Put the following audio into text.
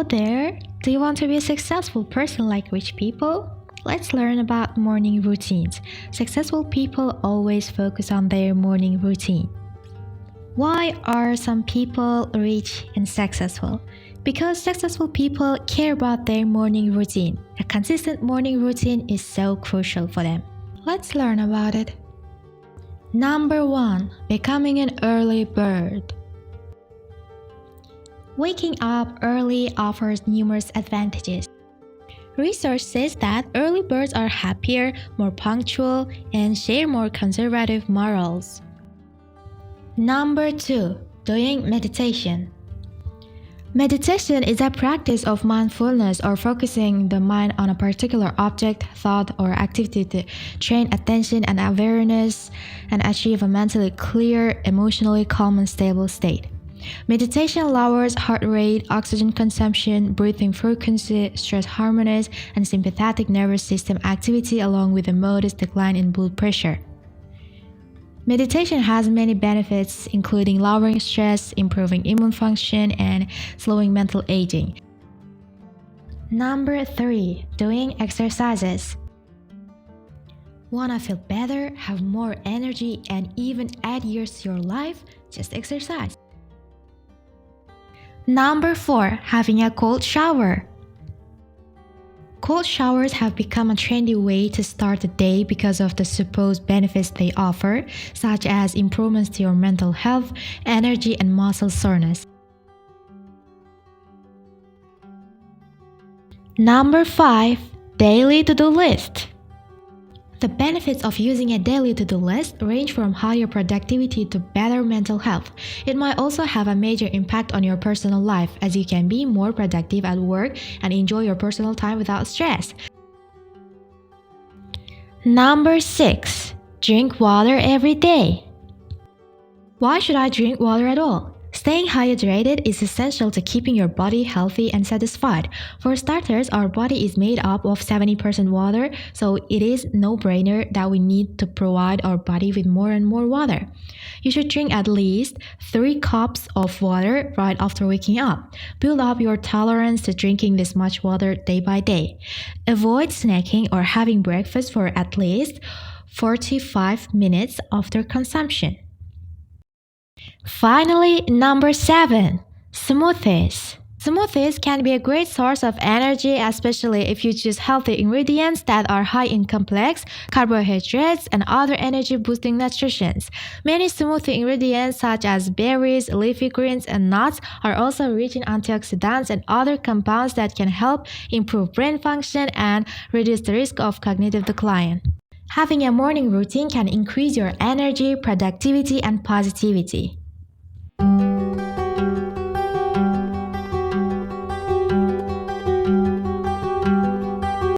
Hello there! Do you want to be a successful person like rich people? Let's learn about morning routines. Successful people always focus on their morning routine. Why are some people rich and successful? Because successful people care about their morning routine. A consistent morning routine is so crucial for them. Let's learn about it. Number 1. Becoming an early bird. Waking up early offers numerous advantages. Research says that early birds are happier, more punctual, and share more conservative morals. Number 2. Doing meditation. Meditation is a practice of mindfulness or focusing the mind on a particular object, thought, or activity to train attention and awareness and achieve a mentally clear, emotionally calm and stable state. Meditation lowers heart rate, oxygen consumption, breathing frequency, stress hormones, and sympathetic nervous system activity along with a modest decline in blood pressure. Meditation has many benefits including lowering stress, improving immune function, and slowing mental aging. Number 3. Doing exercises. Wanna feel better, have more energy, and even add years to your life? Just exercise. Number 4. Having a cold shower. Cold showers have become a trendy way to start the day because of the supposed benefits they offer, such as improvements to your mental health, energy, and muscle soreness. Number 5. Daily to-do list. The benefits of using a daily to-do list range from higher productivity to better mental health. It might also have a major impact on your personal life as you can be more productive at work and enjoy your personal time without stress. Number 6. Drink water every day. Why should I drink water at all? Staying hydrated is essential to keeping your body healthy and satisfied. For starters, our body is made up of 70% water, so it is no-brainer that we need to provide our body with more and more water. You should drink at least 3 cups of water right after waking up. Build up your tolerance to drinking this much water day by day. Avoid snacking or having breakfast for at least 45 minutes after consumption. Finally, number 7. Smoothies. Smoothies can be a great source of energy, especially if you choose healthy ingredients that are high in complex carbohydrates and other energy-boosting nutrients. Many smoothie ingredients such as berries, leafy greens, and nuts are also rich in antioxidants and other compounds that can help improve brain function and reduce the risk of cognitive decline. Having a morning routine can increase your energy, productivity, and positivity.